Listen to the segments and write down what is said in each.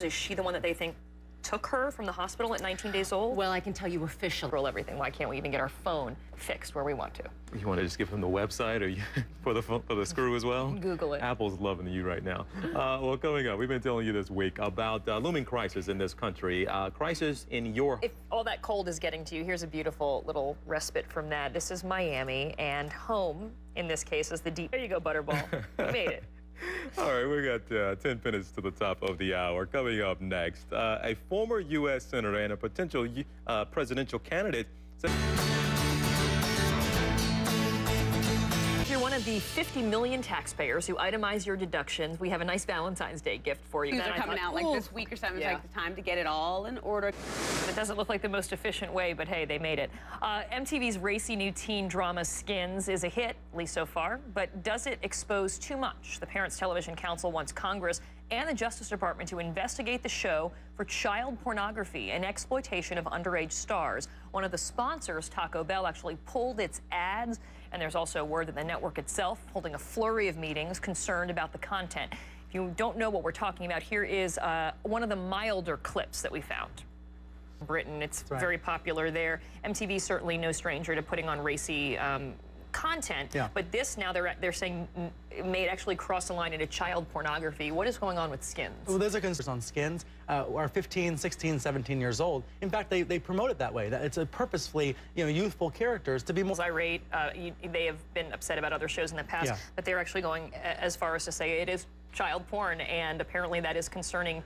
Is she the one that they think took her from the hospital at 19 days old? Well, I can tell you officially. Roll everything. Why can't we even get our phone fixed where we want to? You want to just give him the website or for the screw as well? Google it. Apple's loving you right now. Well, coming up, we've been telling you this week about looming crisis in this country. Crisis in your... If all that cold is getting to you, here's a beautiful little respite from that. This is Miami, and home, in this case, is the deep... There you go, Butterball. You made it. All right, we got 10 minutes to the top of the hour. Coming up next, a former U.S. senator and a potential presidential candidate said... If you're one of the 50 million taxpayers who itemize your deductions, we have a nice Valentine's Day gift for you. These are coming out like this week or something. Yeah. It's like the time to get it all in order. It doesn't look like the most efficient way, but hey, they made it. MTV's racy new teen drama Skins is a hit, at least so far, but does it expose too much? The Parents Television Council wants Congress and the Justice Department to investigate the show for child pornography and exploitation of underage stars. One of the sponsors, Taco Bell, actually pulled its ads, and there's also word that the network itself holding a flurry of meetings concerned about the content. If you don't know what we're talking about, here is one of the milder clips that we found. Britain, it's very popular there. MTV certainly no stranger to putting on racy content, but this now they're saying may actually cross the line into child pornography. What is going on with Skins? Well, there's a concern on Skins are 15, 16, 17 years old. In fact, they promote it that way. That it's a purposefully, youthful characters to be more irate. They have been upset about other shows in the past, but they're actually going as far as to say it is child porn, and apparently that is concerning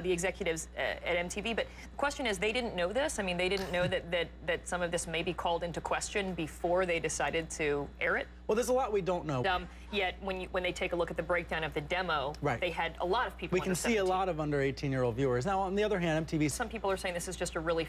the executives at MTV. But the question is, they didn't know this. I mean, they didn't know that some of this may be called into question before they decided to air it. Well, there's a lot we don't know. Yet, when they take a look at the breakdown of the demo, they had a lot of people. We can see a lot of under 18-year-old viewers. Now, on the other hand, MTV. Some people are saying this is just a really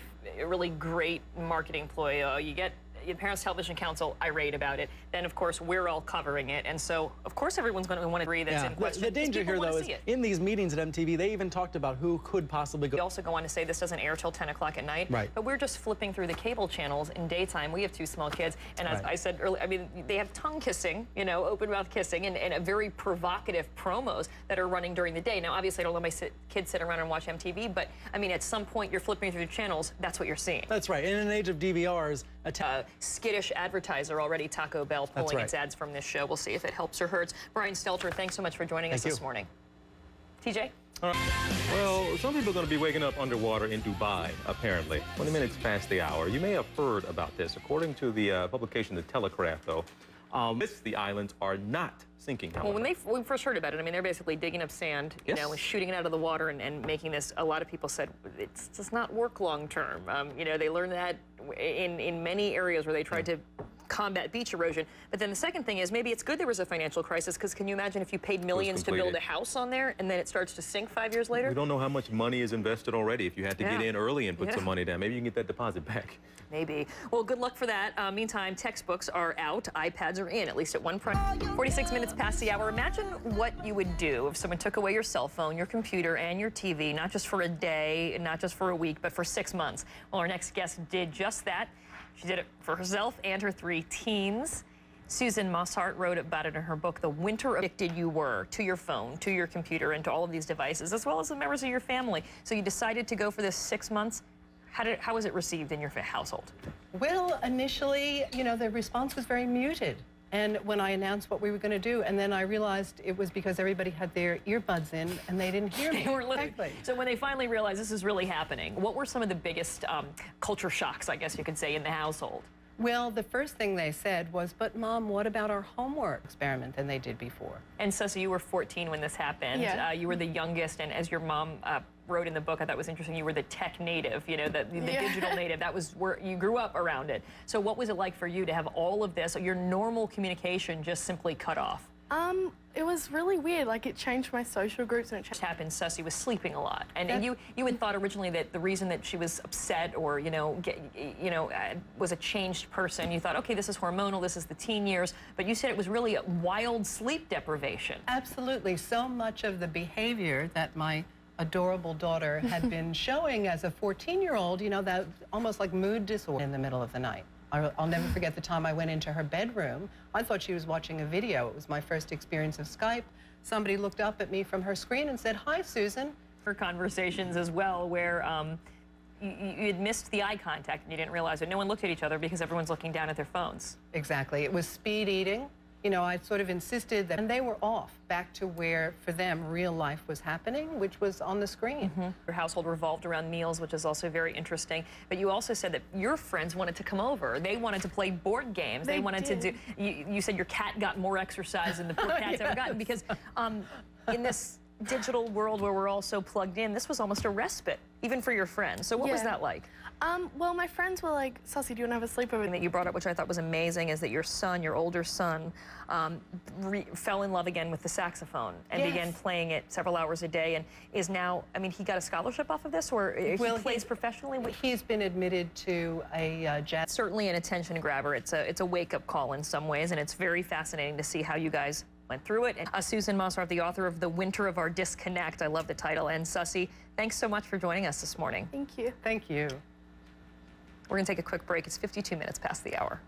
great marketing ploy. You get the Parents Television Council irate about it, then of course we're all covering it, and so of course everyone's going to want to agree that's in question. The danger here, though, is in these meetings at MTV, they even talked about who could possibly go. They also go on to say this doesn't air till 10 o'clock at night, but we're just flipping through the cable channels in daytime. We have two small kids, and as I said earlier, I mean, they have tongue kissing, open mouth kissing, and a very provocative promos that are running during the day. Now, obviously, I don't let my kids sit around and watch MTV, but I mean, at some point, you're flipping through the channels, that's what you're seeing. That's right. In an age of DVRs, skittish advertiser already, Taco Bell, pulling its ads from this show. We'll see if it helps or hurts. Brian Stelter, thanks so much for joining us this morning. TJ? All right. Well, some people are going to be waking up underwater in Dubai, apparently. 20 minutes past the hour. You may have heard about this. According to the publication The Telegraph, though, the islands are not sinking. Well, when we first heard about it, I mean, they're basically digging up sand, and shooting it out of the water and making this. A lot of people said it does not work long term. They learned that in many areas where they tried to combat beach erosion. But then the second thing is maybe it's good there was a financial crisis, because can you imagine if you paid millions to build a house on there and then it starts to sink 5 years later? We don't know how much money is invested already. If you had to get in early and put some money down, maybe you can get that deposit back. Maybe. Well, good luck for that. Meantime, textbooks are out. iPads are in, at least at one price. 46 minutes past the hour. Imagine what you would do if someone took away your cell phone, your computer, and your TV, not just for a day, not just for a week, but for 6 months. Well, our next guest did just that. She did it for herself and her 3 teens. Susan Mosshart wrote about it in her book, The Winter Addicted You Were, to your phone, to your computer, and to all of these devices, as well as the members of your family. So you decided to go for this 6 months. How was it received in your household? Well, initially, the response was very muted. And when I announced what we were going to do, and then I realized it was because everybody had their earbuds in and they didn't hear me. They weren't listening. So when they finally realized this is really happening, what were some of the biggest culture shocks, I guess you could say, in the household? Well, the first thing they said was, but Mom, what about our homework experiment than they did before? And so you were 14 when this happened. You were the youngest, and as your mom wrote in the book, I thought was interesting, you were the tech native, the digital native. That was where you grew up around it. So what was it like for you to have all of this, your normal communication just simply cut off? It was really weird. Like, it changed my social groups, and it happened. Sussy was sleeping a lot, and you had thought originally that the reason that she was upset or was a changed person. You thought, okay, this is hormonal, this is the teen years, but you said it was really a wild sleep deprivation. Absolutely. So much of the behavior that my adorable daughter had been showing as a 14-year-old, that almost like mood disorder in the middle of the night. I'll never forget the time I went into her bedroom. I thought she was watching a video. It was my first experience of Skype. Somebody looked up at me from her screen and said, "Hi, Susan." for conversations as well, where you had missed the eye contact and you didn't realize it. No one looked at each other because everyone's looking down at their phones. Exactly. It was speed eating. You know, I sort of insisted that, and they were off back to where, for them, real life was happening, which was on the screen. Your household revolved around meals, which is also very interesting. But you also said that your friends wanted to come over. They wanted to play board games. They wanted to do. You said your cat got more exercise than the poor cat's ever gotten, because in this digital world where we're all so plugged in, this was almost a respite, even for your friends. So what was that like? Well, my friends were like, Sussy, do you want to have a sleepover? That you brought up, which I thought was amazing, is that your son, your older son, fell in love again with the saxophone and began playing it several hours a day, and is now, I mean, he got a scholarship off of this, or he plays professionally? He's been admitted to a jazz. Certainly an attention grabber. It's a wake-up call in some ways, and it's very fascinating to see how you guys went through it. And Susan Mosarov, the author of The Winter of Our Disconnect. I love the title. And Sussy, thanks so much for joining us this morning. Thank you. Thank you. We're going to take a quick break. It's 52 minutes past the hour.